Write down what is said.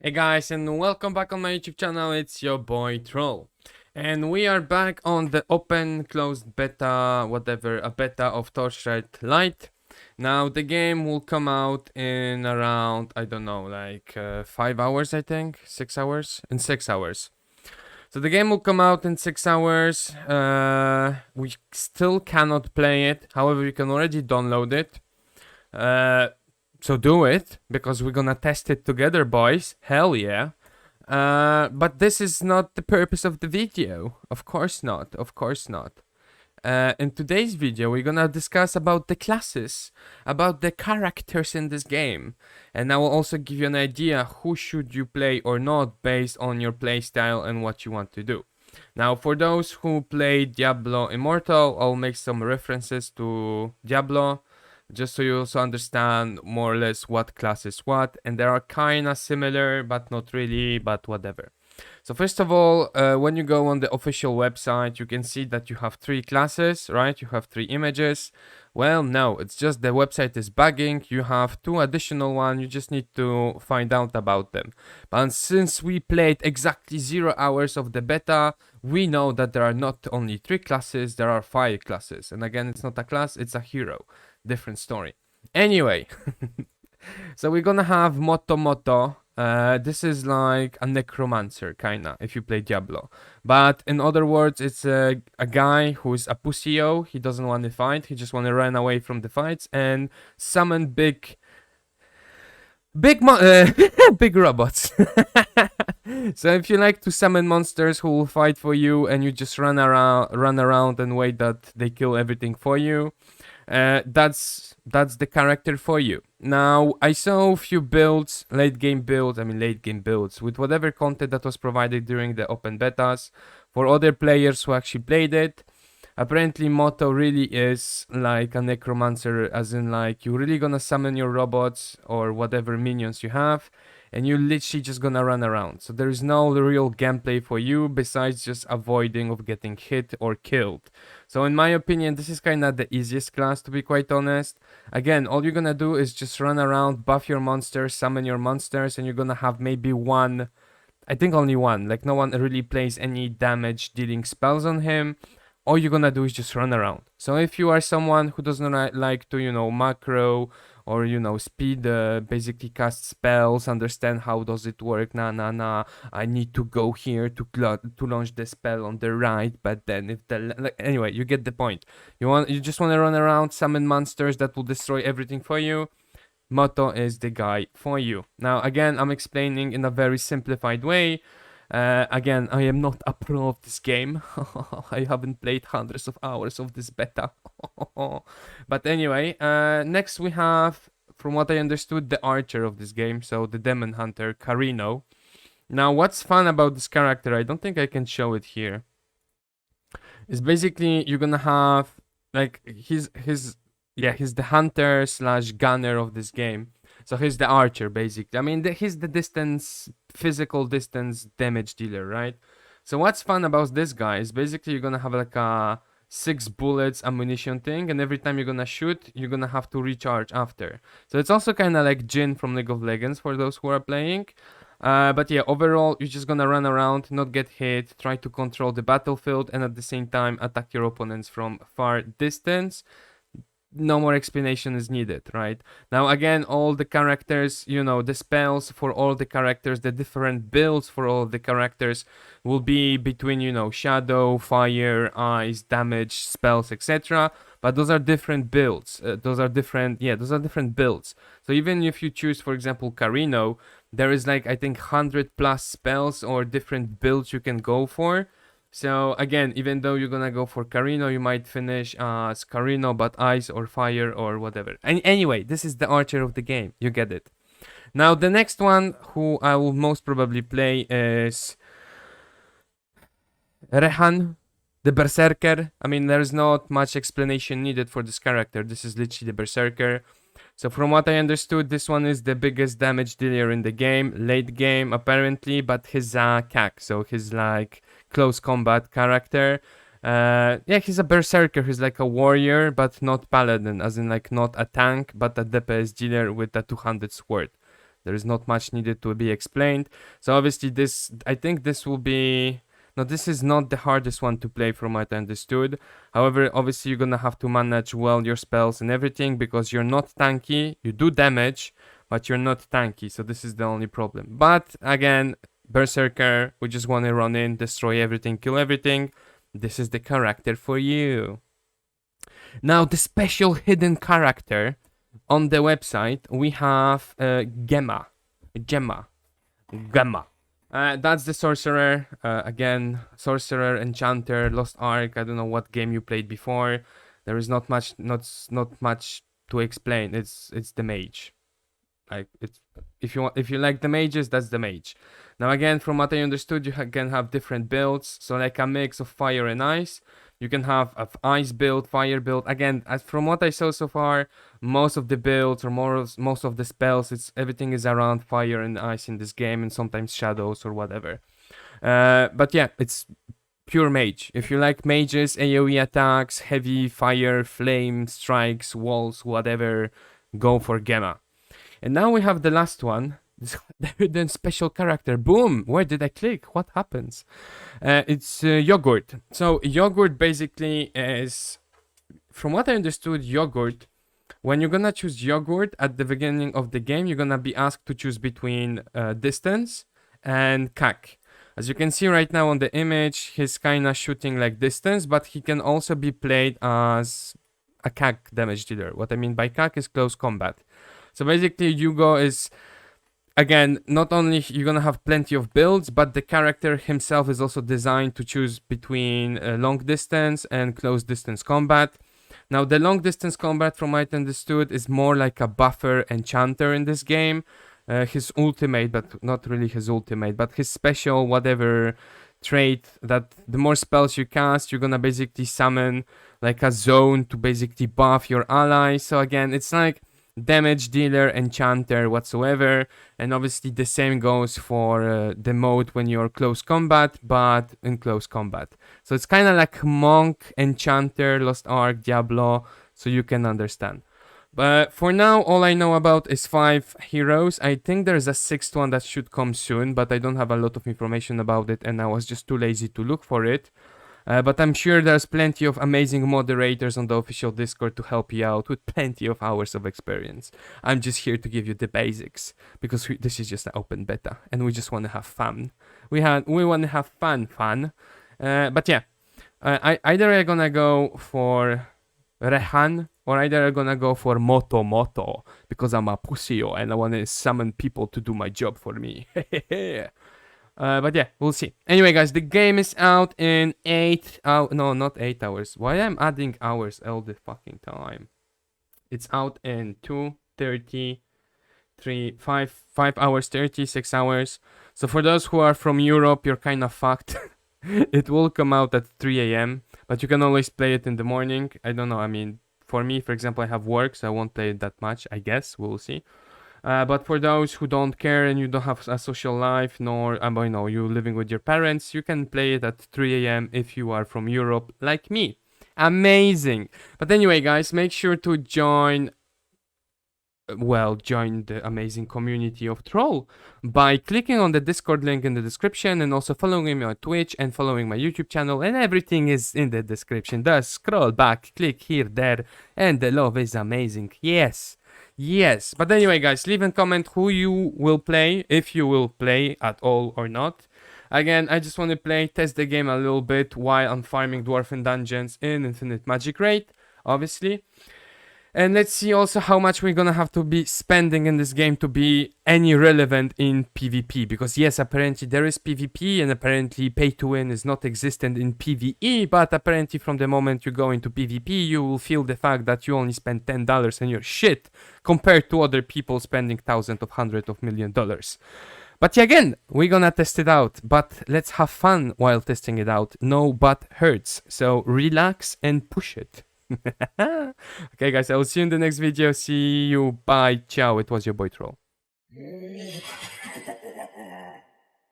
Hey guys, and welcome back on my YouTube channel. It's your boy Troll, and we are back on the open closed beta, whatever, a beta of Torchlight Light. Now the game will come out in around, I don't know, like 5 hours, I think, 6 hours, in 6 hours. So the game will come out in 6 hours. We still cannot play it, however you can already download it. So do it, because we're gonna test it together, boys. Hell yeah. But this is not the purpose of the video. Of course not. Of course not. In today's video, we're gonna discuss about the classes, about the characters in this game, and I will also give you an idea who should you play or not based on your playstyle and what you want to do. Now, for those who play Diablo Immortal, I'll make some references to Diablo, just so you also understand more or less what class is what, and they are kinda similar, but not really, but whatever. So first of all, when you go on the official website, you can see that you have three classes, right? You have three images. Well, no, it's just the website is bugging. You have two additional ones. You just need to find out about them. But since we played exactly 0 hours of the beta, we know that there are not only three classes, there are 5 classes. And again, it's not a class, it's a hero. Different story. Anyway, so we're gonna have Moto. This is like a necromancer, kinda, if you play Diablo. But in other words, it's a guy who's a pussyo. He doesn't want to fight. He just want to run away from the fights and summon big robots. So if you like to summon monsters who will fight for you, and you just run around and wait that they kill everything for you, that's the character for you. Now, I saw a few builds, late game builds with whatever content that was provided during the open betas for other players who actually played it. Apparently, Moto really is like a necromancer, as in like you're really gonna summon your robots or whatever minions you have, and you're literally just gonna run around. So there is no real gameplay for you besides just avoiding of getting hit or killed. So in my opinion, this is kind of the easiest class, to be quite honest. Again, all you're gonna do is just run around, buff your monsters, summon your monsters, and you're gonna have maybe one, I think only one, like no one really plays any damage dealing spells on him. All you're gonna do is just run around. So if you are someone who doesn't like to, macro or, speed, basically cast spells, understand how does it work, I need to go here to launch the spell on the right, but then if anyway, you get the point. You just want to run around, summon monsters that will destroy everything for you. Moto is the guy for you. Now, again, I'm explaining in a very simplified way. Again, I am not a pro of this game. I haven't played hundreds of hours of this beta. But anyway, next we have, from what I understood, the archer of this game, so the demon hunter, Carino. Now, what's fun about this character, I don't think I can show it here, is basically you're gonna have, like, he's the hunter slash gunner of this game. So he's the archer, basically. I mean, he's the physical distance damage dealer, right? So what's fun about this guy is basically you're gonna have like a 6 bullets ammunition thing, and every time you're gonna shoot, you're gonna have to recharge after. So it's also kind of like Jhin from League of Legends for those who are playing. But yeah, overall, you're just gonna run around, not get hit, try to control the battlefield, and at the same time attack your opponents from far distance. No more explanation is needed, right? Now, again, all the characters, the spells for all the characters, the different builds for all the characters will be between, shadow, fire, ice, damage, spells, etc. But those are different builds. Those are different builds. So even if you choose, for example, Carino, there is like, I think, 100+ spells or different builds you can go for. So again, even though you're gonna go for Carino, you might finish as Carino, but ice or fire or whatever. And anyway, this is the archer of the game. You get it. Now the next one who I will most probably play is Rehan, the berserker. I mean, there's not much explanation needed for this character. This is literally the berserker. So from what I understood, this one is the biggest damage dealer in the game, late game apparently, but he's a CAC, so he's like close combat character. He's a berserker, he's like a warrior, but not paladin, as in like not a tank, but a DPS dealer with a 200 sword. There is not much needed to be explained. So obviously I think this will be... No, this is not the hardest one to play from what I understood. However, obviously you're gonna have to manage well your spells and everything because you're not tanky. You do damage, but you're not tanky. So this is the only problem. But again, Berserker, we just want to run in, destroy everything, kill everything. This is the character for you. Now, the special hidden character on the website, we have Gemma. That's the sorcerer. Again, sorcerer, enchanter, lost ark. I don't know what game you played before. There is not much to explain. It's the mage. Like, it's if you like the mages, that's the mage. Now again, from what I understood, you can have different builds. So like a mix of fire and ice. You can have an ice build, fire build. Again, from what I saw so far, most of the builds or most of the spells, everything is around fire and ice in this game, and sometimes shadows or whatever. But yeah, it's pure mage. If you like mages, AoE attacks, heavy fire, flame, strikes, walls, whatever, go for Gemma. And now we have the last one. The hidden special character. Boom! Where did I click? What happens? It's Yogurt. So Yogurt basically is, from what I understood, Yogurt, when you're gonna choose Yogurt at the beginning of the game, you're gonna be asked to choose between distance and CAC. As you can see right now on the image, he's kinda shooting like distance, but he can also be played as a CAC damage dealer. What I mean by CAC is close combat. So basically, Yugo is... Again, not only you're gonna have plenty of builds, but the character himself is also designed to choose between long distance and close distance combat. Now, the long distance combat, from what I understood, is more like a buffer enchanter in this game. His ultimate, but not really his ultimate, but his special whatever trait, that the more spells you cast, you're gonna basically summon like a zone to basically buff your allies. So again, it's like damage dealer, enchanter, whatsoever. And obviously the same goes for the mode when you're close combat, but in close combat. So it's kind of like monk, enchanter, lost ark, diablo, so you can understand. But for now, all I know about is 5 heroes. I think there's a 6th one that should come soon, but I don't have a lot of information about it, and I was just too lazy to look for it. But I'm sure there's plenty of amazing moderators on the official Discord to help you out with plenty of hours of experience. I'm just here to give you the basics, because this is just an open beta, and we just want to have fun. We want to have fun. But yeah, either I'm gonna go for Rehan, or either I'm gonna go for Moto, because I'm a pussyo and I want to summon people to do my job for me. But yeah, we'll see. Anyway, guys, the game is out in 8 hours. No, not 8 hours. Why am I adding hours all the fucking time? It's out in 2:30, 5 hours 30, 6 hours. So for those who are from Europe, you're kind of fucked. It will come out at 3 a.m. But you can always play it in the morning. I don't know. I mean, for me, for example, I have work, so I won't play it that much. I guess we'll see. But for those who don't care and you don't have a social life, nor you're living with your parents, you can play it at 3 a.m. if you are from Europe, like me. Amazing. But anyway, guys, make sure to join the amazing community of Troll by clicking on the Discord link in the description, and also following me on Twitch and following my YouTube channel, and everything is in the description. Just scroll back, click here, there, and the love is amazing. Yes, but anyway, guys, leave a comment who you will play, if you will play at all or not. Again, I just want to test the game a little bit while I'm farming Dwarven Dungeons in Infinite Magic Raid, obviously. And let's see also how much we're gonna have to be spending in this game to be any relevant in PvP. Because yes, apparently there is PvP, and apparently pay to win is not existent in PvE. But apparently from the moment you go into PvP, you will feel the fact that you only spend $10 on your shit, compared to other people spending thousands of hundreds of $1 million. But yeah, again, we're gonna test it out. But let's have fun while testing it out. No butt hurts. So relax and push it. Okay, guys, I will see you in the next video. See you. Bye. Ciao. It was your boy Troll.